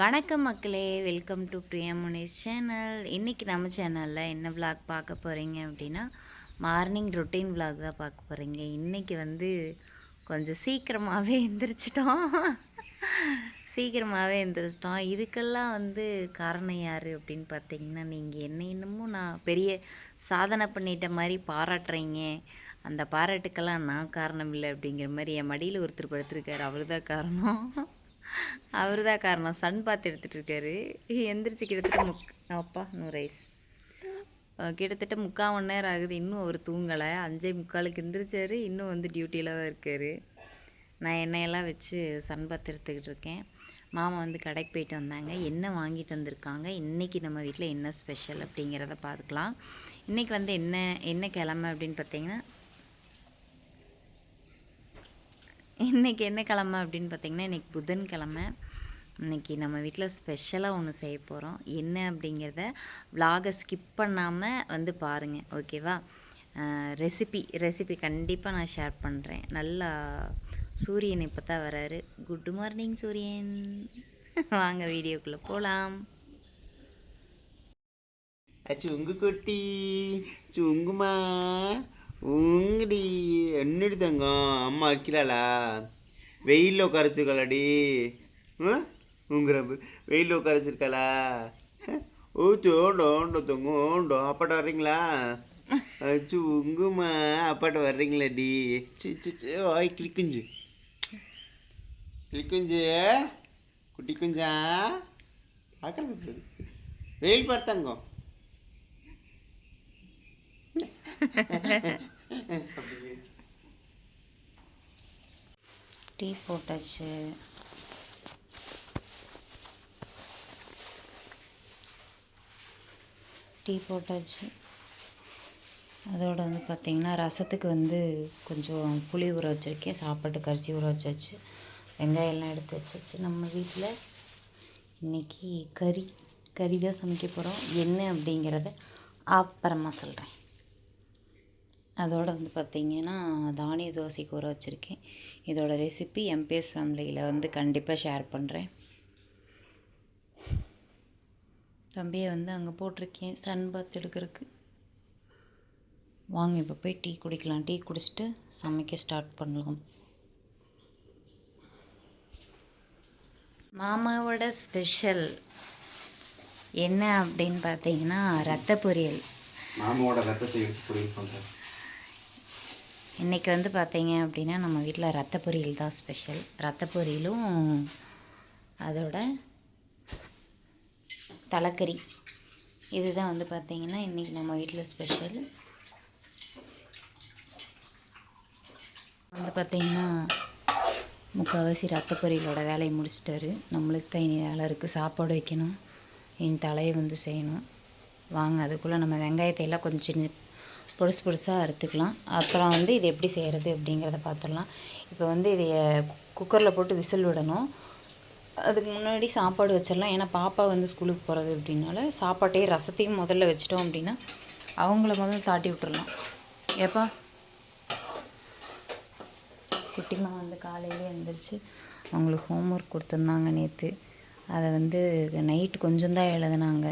வணக்கம் மக்களே, welcome to Priya Munis channel. இன்றைக்கி நம்ம சேனலில் என்ன விளாக் பார்க்க போகிறீங்க அப்படின்னா, மார்னிங் ரொட்டீன் விளாக் தான் பார்க்க போகிறீங்க. இன்றைக்கி வந்து கொஞ்சம் சீக்கிரமாகவே எந்திரிச்சிட்டோம். இதுக்கெல்லாம் வந்து காரணம் யார் அப்படின்னு பார்த்தீங்கன்னா, நீங்கள் என்ன இன்னமும் நான் பெரிய சாதனை பண்ணிட்ட மாதிரி பாராட்டுறீங்க. அந்த பாராட்டுக்கெல்லாம் நான் காரணம் இல்லை அப்படிங்கிற மாதிரி என் மடியில் ஒருத்தர் படுத்திருக்காரு. அவர் தான் காரணம். சன் பாத் எடுத்துகிட்டு இருக்காரு. எந்திரிச்சு கிட்டத்தட்ட அப்பா நூரைஸ் கிட்டத்தட்ட 3/4 மணி நேரம் ஆகுது. இன்னும் அவர் தூங்கலை. 5:45 எந்திரிச்சார். இன்னும் வந்து டியூட்டியில் தான் இருக்கார். நான் எண்ணெயெல்லாம் வச்சு சன் பாத் எடுத்துக்கிட்டு இருக்கேன். மாமா வந்து கடைக்கு போயிட்டு வந்தாங்க. என்ன வாங்கிட்டு வந்திருக்காங்க, இன்றைக்கி நம்ம வீட்டில் என்ன ஸ்பெஷல் அப்படிங்கிறத பார்த்துக்கலாம். இன்றைக்கி வந்து என்ன கிழமை அப்படின்னு பார்த்தீங்கன்னா, இன்றைக்கி என்ன கிழமை அப்படின்னு பார்த்தீங்கன்னா, இன்றைக்கி புதன்கிழமை. இன்றைக்கி நம்ம வீட்டில் ஸ்பெஷலாக ஒன்று செய்ய போகிறோம். என்ன அப்படிங்கிறத விலாகை ஸ்கிப் பண்ணாமல் வந்து பாருங்கள், ஓகேவா? ரெசிபி கண்டிப்பாக நான் ஷேர் பண்ணுறேன். நல்லா சூரியன் இப்போ தான் வராரு. குட் மார்னிங் சூரியன். வாங்க வீடியோக்குள்ளே போகலாம். சுங்கு குட்டி சுங்குமா உங்கடி என்னடி தங்கம் அம்மா வைக்கலாளா? வெயிலில் உட்காரச்சிருக்காளாடி? உங்குறப்பு வெயிலில் உட்காரச்சிருக்காளா? ஓண்டோ தங்கம் ஓண்டோ அப்பாட்ட வர்றீங்களா? சுங்குமா அப்பாட்ட வர்றீங்களாடி? வாய் கிளிக்குஞ்சு குட்டி குஞ்சா பார்க்குறது வெயில் பார்த்தாங்க. டீ போட்டாச்சு. அதோடு வந்து பார்த்திங்கன்னா, ரசத்துக்கு வந்து கொஞ்சம் புளி ஊற வச்சுருக்கேன். சாப்பாட்டுக்கு அரிசி ஊற வச்சாச்சு. வெங்காயம்லாம் எடுத்து வச்சாச்சு. நம்ம வீட்டில் இன்றைக்கி கறி தான் சமைக்க போகிறோம். என்ன அப்படிங்கிறத அப்புறமா சொல்கிறேன். அதோடு வந்து பார்த்திங்கன்னா, தானிய தோசைக்கு ஊற வச்சுருக்கேன். இதோட ரெசிபி எம்பிஎஸ் ஃபேமிலியில் வந்து கண்டிப்பாக ஷேர் பண்ணுறேன். தம்பியை வந்து அங்கே போட்டிருக்கேன் சன் பாத் எடுக்கிறதுக்கு. வாங்க இப்போ போய் டீ குடிக்கலாம். டீ குடிச்சிட்டு சமைக்க ஸ்டார்ட் பண்ணலாம். மாமாவோட ஸ்பெஷல் என்ன அப்படின்னு பார்த்தீங்கன்னா, ரத்த பொரியல். மாமாவோட ரத்தத்தை பொரியல் பண்ணுறேன். இன்றைக்கி வந்து பார்த்தீங்க அப்படின்னா, நம்ம வீட்டில் ரத்த பொரியல் தான் ஸ்பெஷல். ரத்த பொரியலும் அதோட தலைக்கறி, இதுதான் வந்து பார்த்திங்கன்னா இன்றைக்கி நம்ம வீட்டில் ஸ்பெஷல். வந்து பார்த்திங்கன்னா, முக்கால்வாசி ரத்த பொரியலோட வேலையை முடிச்சிட்டாரு. நம்மளுக்கு தான் இனி வேலை இருக்குது. சாப்பாடு வைக்கணும், என் தலையை வந்து செய்யணும். வாங்க அதுக்குள்ளே நம்ம வெங்காயத்தை எல்லாம் கொஞ்சம் பொடுசாக அறுத்துக்கலாம். அப்புறம் வந்து இது எப்படி செய்கிறது அப்படிங்கிறத பார்த்துடலாம். இப்போ வந்து இதை குக்கரில் போட்டு விசில் விடணும். அதுக்கு முன்னாடி சாப்பாடு வச்சிடலாம். ஏன்னா பாப்பா வந்து ஸ்கூலுக்கு போகிறது அப்படின்னால சாப்பாட்டையும் ரசத்தையும் முதல்ல வச்சிட்டோம் அப்படின்னா அவங்கள முதல்ல தாட்டி விட்டுடலாம். ஏப்பா குட்டிமா வந்து காலையிலே எழுந்திரிச்சு அவங்களுக்கு ஹோம்ஒர்க் கொடுத்துருந்தாங்க நேற்று. அதை வந்து நைட்டு கொஞ்சம்தான் எழுதுனாங்க.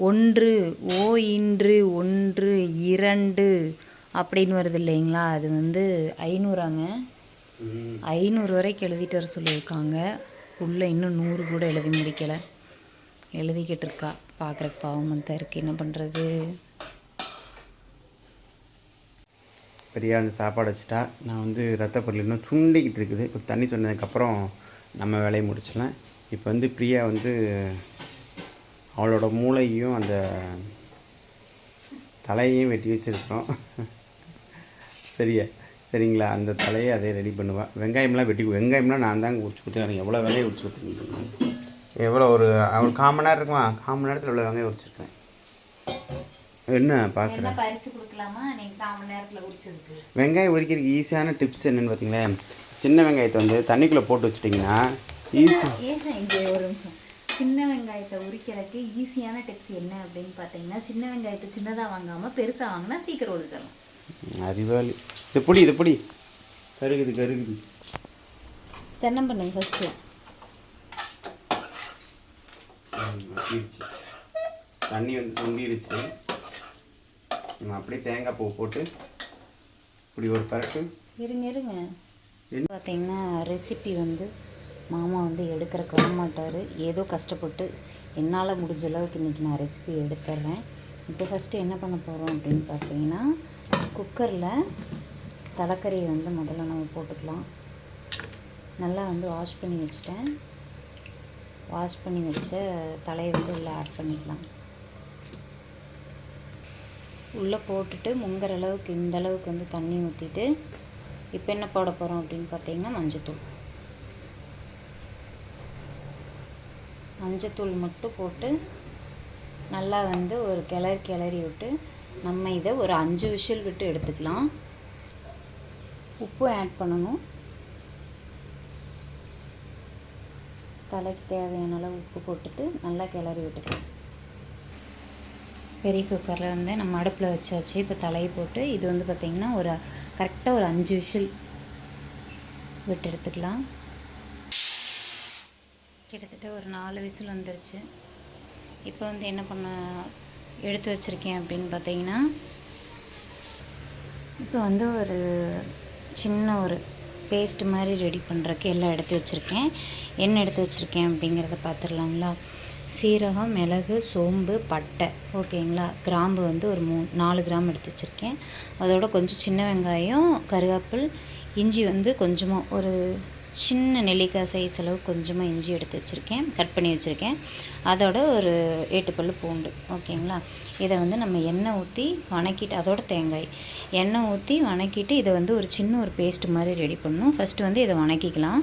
1 ஓ இன்று 1 2 அப்படின்னு வருது இல்லைங்களா? அது வந்து 500 500 வரைக்கும் எழுதிட்டு வர சொல்லியிருக்காங்க. உள்ளே இன்னும் 100 கூட எழுதி முடிக்கலை. எழுதிக்கிட்டு இருக்கா. பார்க்குறக்கு பாவமாக தான் இருக்குது. என்ன பண்ணுறது? பெரியா வந்து சாப்பாடு வச்சுட்டா. நான் வந்து ரத்த பொரியல் இன்னும் சுண்டிக்கிட்டு இருக்குது. இப்போ தண்ணி சொன்னதுக்கப்புறம் நம்ம வேலையை முடிச்சிடலாம். இப்போ வந்து பிரியா வந்து அவளோட மூளையும் அந்த தலையையும் வெட்டி வச்சுருக்கோம். சரிங்களா? அந்த தலையை அதே ரெடி பண்ணுவாள். வெங்காயம்லாம் நான் தாங்க உரிச்சு கொடுத்துருக்கேன். எவ்வளோ வெங்காயம் உரிச்சு கொடுத்துருக்கேன். எவ்வளோ ஒரு 1 கால் மணி நேரம் இருக்குமா? 1/4 மணி நேரத்தில் எவ்வளோ வெங்காயம் உரிச்சிருக்கேன். என்ன பார்க்குறேன்? வெங்காயம் உரிக்கிறதுக்கு ஈஸியான டிப்ஸ் என்னென்னு பார்த்தீங்களேன், சின்ன வெங்காயத்தை வந்து தண்ணிக்குள்ளே போட்டு வச்சுட்டிங்கன்னா சின்ன வெங்காயத்தை உரிக்கிறதுக்கு ஈஸியான டிப்ஸ் என்ன அப்படின்னு பார்த்தீங்கன்னா, சின்ன வெங்காயத்தை சின்னதாக வாங்காமல் பெருசாக வாங்கினா சீக்கிரம் உரிச்சிடலாம். அறிவாளி. இது பொடி கருகுது. சென்னம் பண்ணுங்க ஃபஸ்ட்டு. வச்சிருச்சு. தண்ணி வந்து சுண்டிருச்சு. நம்ம அப்படியே தேங்காய் பூ போட்டு இப்படி ஒரு பரட்டு. இருங்க பார்த்தீங்கன்னா ரெசிபி வந்து மாமா வந்து எடுக்கிறக்கு வர மாட்டார். ஏதோ கஷ்டப்பட்டு என்னால் முடிஞ்ச அளவுக்கு இன்றைக்கி நான் ரெசிபி எடுத்துட்றேன். இப்போ ஃபஸ்ட்டு என்ன பண்ண போகிறோம் அப்படின்னு பார்த்தீங்கன்னா, குக்கரில் தலைக்கறியை வந்து முதல்ல நம்ம போட்டுக்கலாம். நல்லா வந்து வாஷ் பண்ணி வச்சுட்டேன். வாஷ் பண்ணி வச்ச தலையை வந்து உள்ளே ஆட் பண்ணிக்கலாம். உள்ளே போட்டுட்டு முங்குற அளவுக்கு இந்த அளவுக்கு வந்து தண்ணி ஊற்றிட்டு இப்போ என்ன போட போகிறோம் அப்படின்னு பார்த்தீங்கன்னா மஞ்சத்தூள் மட்டும் போட்டு நல்லா வந்து ஒரு கிளறி விட்டு நம்ம இதை ஒரு 5 விசில் விட்டு எடுத்துக்கலாம். உப்பு ஆட் பண்ணணும். தலைக்கு தேவையான அளவு உப்பு போட்டுட்டு நல்லா கிளறி விட்டுக்கலாம். பெரிய குக்கரில் வந்து நம்ம அடுப்பில் வச்சாச்சு. இப்போ தலையை போட்டு இது வந்து பார்த்திங்கன்னா ஒரு கரெக்டாக ஒரு 5 விசில் விட்டு எடுத்துக்கலாம். கிட்டத்தட்ட ஒரு 4 விசில் வந்துருச்சு. இப்போ வந்து என்ன பண்ண எடுத்து வச்சுருக்கேன் அப்படின்னு பார்த்தீங்கன்னா, இப்போ வந்து ஒரு சின்ன ஒரு பேஸ்ட் மாதிரி ரெடி பண்ணுறக்கு எல்லாம் எடுத்து வச்சுருக்கேன். என்ன எடுத்து வச்சுருக்கேன் அப்படிங்கிறத பார்த்துடலாங்களா. சீரகம், மிளகு, சோம்பு, பட்டை, ஓகேங்களா. கிராம்பு வந்து ஒரு 4 கிராம் எடுத்து வச்சுருக்கேன். அதோட கொஞ்சம் சின்ன வெங்காயம், கருவேப்பில், இஞ்சி வந்து கொஞ்சமாக ஒரு சின்ன நெல்லிக்காய் சைஸ் அளவு கொஞ்சமாக இஞ்சி எடுத்து வச்சுருக்கேன், கட் பண்ணி வச்சுருக்கேன். அதோட ஒரு 8 பல்லு பூண்டு, ஓகேங்களா. இதை வந்து நம்ம எண்ணெய் ஊற்றி வணக்கிட்டு, அதோட தேங்காய் எண்ணெய் ஊற்றி வணக்கிட்டு இதை வந்து ஒரு சின்ன ஒரு பேஸ்ட் மாதிரி ரெடி பண்ணணும். ஃபஸ்ட்டு வந்து இதை வணக்கிக்கலாம்.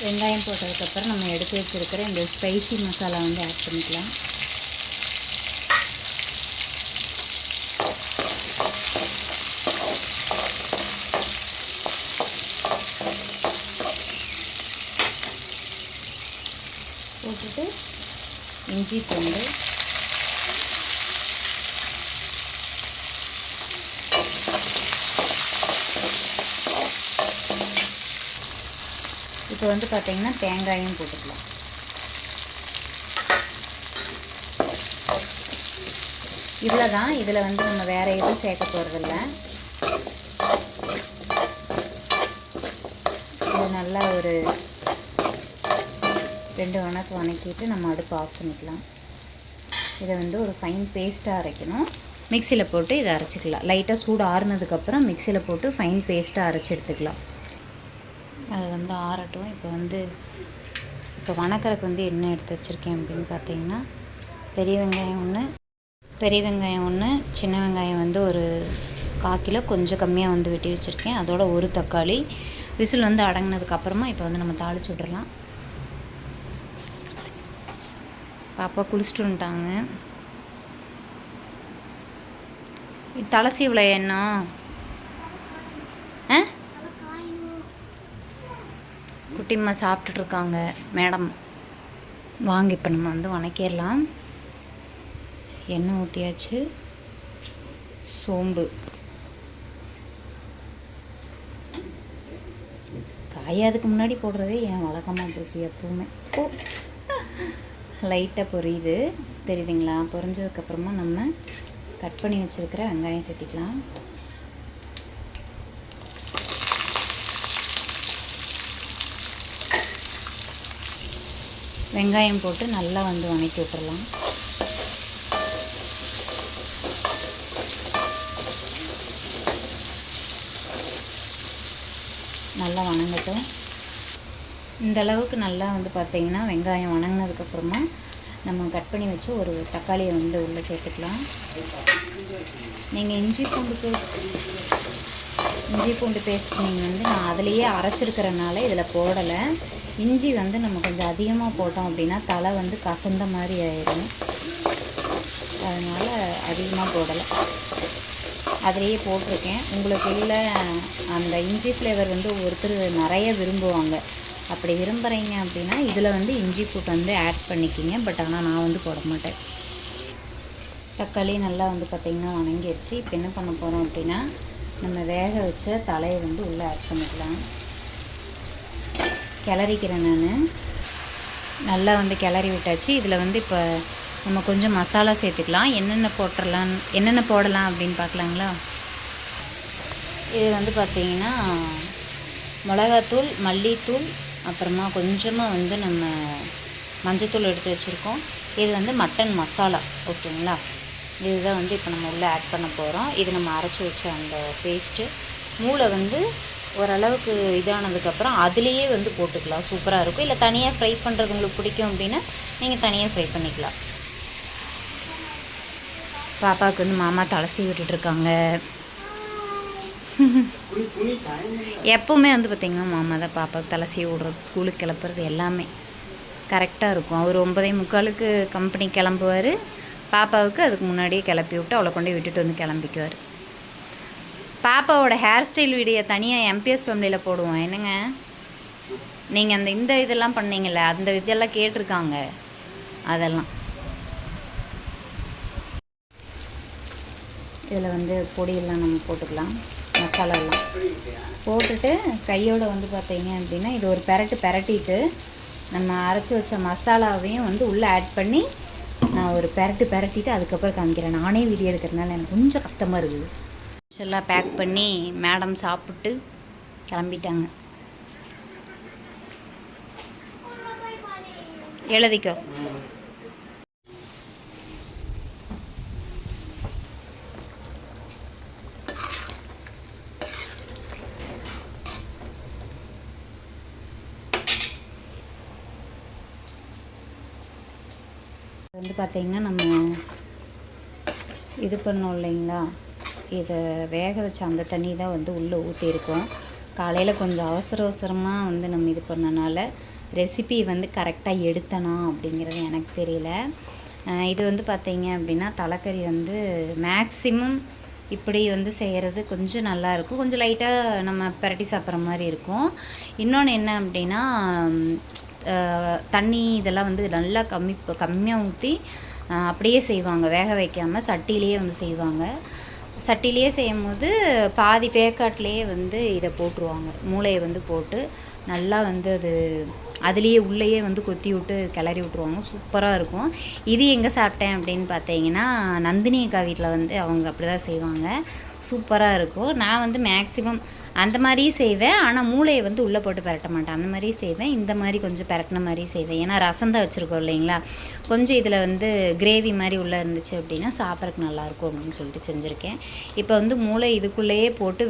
வெங்காயம் போட்டதுக்கப்புறம் நம்ம எடுத்து வச்சுருக்கிற இந்த ஸ்பைசி மசாலா வந்து ஆட் பண்ணிக்கலாம். போட்டுட்டு இஞ்சி பூண்டு, இப்போ வந்து பார்த்திங்கன்னா தேங்காயும் போட்டுக்கலாம். இவ்வளோ தான். இதில் வந்து நம்ம வேறு எதுவும் சேர்க்க போகிறதில்ல. இது நல்லா ஒரு 2 வணக்கிட்டு நம்ம அடுப்பு ஆஃப் பண்ணிக்கலாம். இதை வந்து ஒரு ஃபைன் பேஸ்ட்டாக அரைக்கணும். மிக்சியில் போட்டு இதை அரைச்சிக்கலாம். லைட்டாக சூடு ஆறுனதுக்கப்புறம் மிக்சியில் போட்டு ஃபைன் பேஸ்ட்டாக அரைச்சி எடுத்துக்கலாம். அது வந்து ஆறட்டும். இப்போ வணக்கறதுக்கு வந்து என்ன எடுத்து வச்சுருக்கேன் அப்படின்னு பார்த்தீங்கன்னா, பெரிய வெங்காயம் ஒன்று, சின்ன வெங்காயம் வந்து ஒரு 1/4 கிலோ கொஞ்சம் கம்மியாக வந்து வெட்டி வச்சுருக்கேன். அதோட ஒரு தக்காளி. விசில் வந்து அடங்கினதுக்கப்புறமா இப்போ வந்து நம்ம தாளிச்சு விட்றலாம். பாப்பா குளிச்சுட்டு வந்துட்டாங்க. தலசி இவ்வளோ என்ன குட்டிம்மா சாப்பிட்டுட்ருக்காங்க மேடம். வாங்க இப்போ நம்ம வந்து வணக்கிடலாம். எண்ணெய் ஊற்றியாச்சு. சோம்பு காயாதுக்கு முன்னாடி போடுறதே என் வழக்கமாக போச்சு எப்பவுமே. லைட்டாக பொரியுது, தெரியுதுங்களா. பொரிஞ்சதுக்கப்புறமா நம்ம கட் பண்ணி வச்சுருக்கிற வெங்காயம் சேர்த்திக்கலாம். வெங்காயம் போட்டு நல்லா வந்து வணக்கி விட்டுறலாம். நல்லா வணங்கட்டும். இந்த அளவுக்கு நல்லா வந்து பார்த்திங்கன்னா வெங்காயம் வணங்கினதுக்கப்புறமா நம்ம கட் பண்ணி வச்சு ஒரு தக்காளியை வந்து உள்ளே சேர்த்துக்கலாம். நீங்கள் இஞ்சி பூண்டு பேஸ்ட் நீங்கள் வந்து நான் அதிலையே அரைச்சிருக்கிறனால இதில் போடலை. இஞ்சி வந்து நம்ம கொஞ்சம் அதிகமாக போட்டோம் அப்படின்னா தலை வந்து கசந்த மாதிரி ஆயிடும். அதனால் அதிகமாக போடலை, அதிலேயே போட்டிருக்கேன். உங்களுக்கு இல்லை அந்த இஞ்சி ஃப்ளேவர் வந்து ஒருத்தர் நிறைய விரும்புவாங்க. அப்படி விரும்புகிறீங்க அப்படின்னா இதில் வந்து இஞ்சி பூண்டு வந்து ஆட் பண்ணிக்கிங்க. பட் ஆனால் நான் வந்து போட மாட்டேன். தக்காளி நல்லா வந்து பார்த்திங்கன்னா வணங்கிடுச்சு. இப்போ என்ன பண்ண போகிறோம் அப்படின்னா நம்ம வேக வச்ச தலையை வந்து உள்ளே ஆட் பண்ணிக்கலாம். கிளறிக்கிறேன் நான். நல்லா வந்து கிளறி விட்டாச்சு. இதில் வந்து இப்போ நம்ம கொஞ்சம் மசாலா சேர்த்துக்கலாம். என்னென்ன போடலாம் அப்படின்னு பார்க்கலாங்களா? இது வந்து பார்த்திங்கன்னா மிளகாத்தூள், மல்லித்தூள், அப்புறமா கொஞ்சமாக வந்து நம்ம மஞ்சத்தூள் எடுத்து வச்சுருக்கோம். இது வந்து மட்டன் மசாலா. ஓகேங்களா? இதுதான் வந்து இப்போ நம்ம உள்ளே ஆட் பண்ண போகிறோம். இது நம்ம அரைச்சி வச்ச அந்த பேஸ்ட்டு. மூளை வந்து ஓரளவுக்கு இதானதுக்கப்புறம் அதுலேயே வந்து போட்டுக்கலாம். சூப்பராக இருக்கும். இல்லை தனியாக ஃப்ரை பண்ணுறது உங்களுக்கு பிடிக்கும் அப்படின்னா நீங்கள் தனியாக ஃப்ரை பண்ணிக்கலாம். பாப்பாவுக்கு வந்து மாமா தலை சீவி விட்டுட்ருக்காங்க. எப்போவுமே வந்து பார்த்திங்கன்னா மாமா தான் பாப்பாவுக்கு தலை சீவி விடுறது, ஸ்கூலுக்கு கிளப்புறது எல்லாமே கரெக்டாக இருக்கும். அவர் 9:45 கம்பெனி கிளம்புவார். பாப்பாவுக்கு அதுக்கு முன்னாடியே கிளப்பி விட்டு அவளை கொண்டு விட்டுட்டு வந்து கிளம்பிக்குவார். பாப்பாவோட ஹேர் ஸ்டைல் வீடியோ தனியாக எம்பிஎஸ் ஃபேமிலியில் போடுவோம். என்னங்க நீங்கள் இந்த இதெல்லாம் பண்ணீங்கள்ல, அந்த இதெல்லாம் கேட்டிருக்காங்க. அதெல்லாம் இதில் வந்து பொடியெல்லாம் நம்ம போட்டுக்கலாம். மசாலாலாம் போட்டுட்டு கையோடு வந்து பார்த்தீங்க அப்படின்னா இது ஒரு பெரட்டிட்டு நம்ம அரைச்சி வச்ச மசாலாவையும் வந்து உள்ளே ஆட் பண்ணி நான் ஒரு பெரட்டிட்டு அதுக்கப்புறம் காமிக்கிறேன். நானே வீடியோ எடுக்கிறதுனால எனக்கு கொஞ்சம் கஷ்டமாக இருக்குது. எல்லாம் பேக் பண்ணி மேடம் சாப்பிட்டு கிளம்பிட்டாங்க. எழுதிக்கோ. வந்து பார்த்திங்கன்னா நம்ம இது பண்ணோம் இல்லைங்களா, இதை வேக வச்ச அந்த தண்ணி தான் வந்து உள்ளே ஊற்றிருக்கோம். காலையில் கொஞ்சம் அவசரமாக வந்து நம்ம இது பண்ணனால ரெசிபி வந்து கரெக்டாக எடுத்தனா அப்படிங்கிறது எனக்கு தெரியல. இது வந்து பார்த்திங்க அப்படின்னா தலைக்கறி வந்து மேக்ஸிமம் இப்படி வந்து செய்கிறது கொஞ்சம் நல்லாயிருக்கும். கொஞ்சம் லைட்டாக நம்ம பிரட்டி சாப்பிட்ற மாதிரி இருக்கும். இன்னொன்று என்ன அப்படின்னா தண்ணி இதெல்லாம் வந்து நல்லா கம்மியாக ஊற்றி அப்படியே செய்வாங்க. வேக வைக்காமல் சட்டியிலேயே வந்து செய்வாங்க. சட்டியிலேயே செய்யும் போது பாதி பேக்காட்லேயே வந்து இதை போட்டுருவாங்க. மூளையை வந்து போட்டு நல்லா வந்து அதுலேயே உள்ளேயே வந்து கொத்தி விட்டு கிளறி விட்ருவாங்க. சூப்பராக இருக்கும். இது எங்கே சாப்பிட்டேன் அப்படின்னு பார்த்தீங்கன்னா நந்தினி அக்கா வீட்டில் வந்து அவங்க அப்படி தான் செய்வாங்க. சூப்பராக இருக்கும். நான் வந்து மேக்ஸிமம் அந்த மாதிரியும் செய்வேன். ஆனால் மூளையை வந்து உள்ளே போட்டு பரட்ட மாட்டேன். அந்த மாதிரியும் செய்வேன். இந்த மாதிரி கொஞ்சம் பரட்டின மாதிரியும் செய்வேன். ஏன்னா ரசம் தான் வச்சுருக்கோம் இல்லைங்களா, கொஞ்சம் இதில் வந்து கிரேவி மாதிரி உள்ளே இருந்துச்சு அப்படின்னா சாப்பிட்றதுக்கு நல்லாயிருக்கும் அப்படின்னு சொல்லிட்டு செஞ்சுருக்கேன். இப்போ வந்து மூளை இதுக்குள்ளேயே போட்டு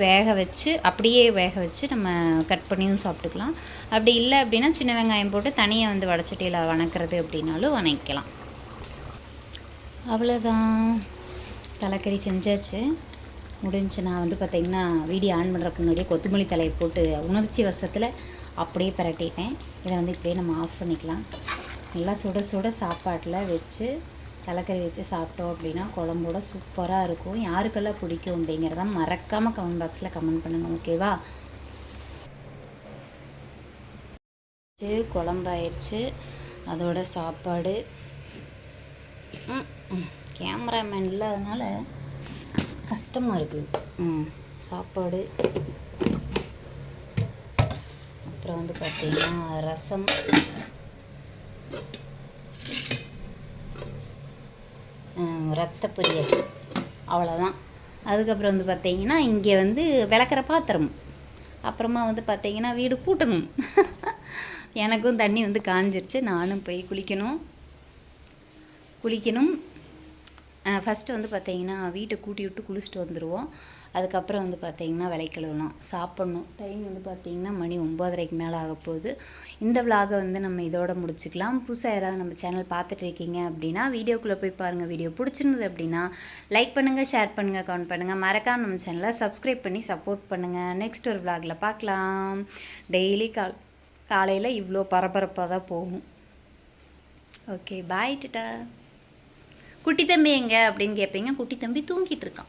அப்படியே வேக வச்சு நம்ம கட் பண்ணியும் சாப்பிட்டுக்கலாம். அப்படி இல்லை அப்படின்னா சின்ன வெங்காயம் போட்டு தனியாக வந்து வடச்சட்டியில் வணக்கிறது அப்படின்னாலும் வணக்கலாம். அவ்வளோதான், தலைக்கறி செஞ்சாச்சு, முடிஞ்சு. நான் வந்து பார்த்திங்கன்னா வீடியோ ஆன் பண்ணுறதுக்கு முன்னாடியே கொத்தமல்லி தலையை போட்டு உணர்ச்சி வசத்தில் அப்படியே பரட்டிட்டேன். இதை வந்து இப்படியே நம்ம ஆஃப் பண்ணிக்கலாம். நல்லா சுட சுட சாப்பாட்டில் வச்சு தலைக்கறி வச்சு சாப்பிட்டோம் அப்படின்னா குழம்போட சூப்பராக இருக்கும். யாருக்கெல்லாம் பிடிக்கும் அப்படிங்கிறத மறக்காமல் கமெண்ட் பாக்ஸில் கமெண்ட் பண்ணுங்கள். ஓகேவா? குழம்பாயிடுச்சு, அதோட சாப்பாடு. கேமராமேன் இல்லாதனால கஷ்டமாக இருக்குது. சாப்பாடு, அப்புறம் வந்து பார்த்திங்கன்னா ரசம், ரத்த பொரியல், அவ்வளோதான். அதுக்கப்புறம் வந்து பார்த்திங்கன்னா இங்கே வந்து விளக்குற பாத்திரம், அப்புறமா வந்து பார்த்திங்கன்னா வீடு கூட்டணும். எனக்கும் தண்ணி வந்து காஞ்சிருச்சு, நானும் போய் குளிக்கணும். ஃபஸ்ட்டு வந்து பார்த்திங்கன்னா வீட்டை கூட்டி விட்டு குளிச்சுட்டு வந்துடுவோம். அதுக்கப்புறம் வந்து பார்த்திங்கன்னா விளக்கழுவலாம், சாப்பிட்ணும். டைம் வந்து பார்த்திங்கன்னா மணி 9:30க்கு மேலே ஆக போகுது. இந்த விலாகை வந்து நம்ம இதோட முடிச்சுக்கலாம். புதுசாக யாராவது நம்ம சேனல் பார்த்துட்ருக்கீங்க அப்படின்னா வீடியோக்குள்ளே போய் பாருங்கள். வீடியோ பிடிச்சிருந்தது அப்படின்னா லைக் பண்ணுங்கள், ஷேர் பண்ணுங்கள், கமெண்ட் பண்ணுங்கள். மறக்காம நம்ம சேனலை சப்ஸ்கிரைப் பண்ணி சப்போர்ட் பண்ணுங்கள். நெக்ஸ்ட் ஒரு விலாகில் பார்க்கலாம். டெய்லி காலையில் இவ்வளோ பரபரப்பாக தான் போகும். ஓகே, பாய் டாடா. குட்டி தம்பி எங்கே அப்படின்னு கேட்பீங்க. குட்டி தம்பி தூங்கிட்டு இருக்கான்.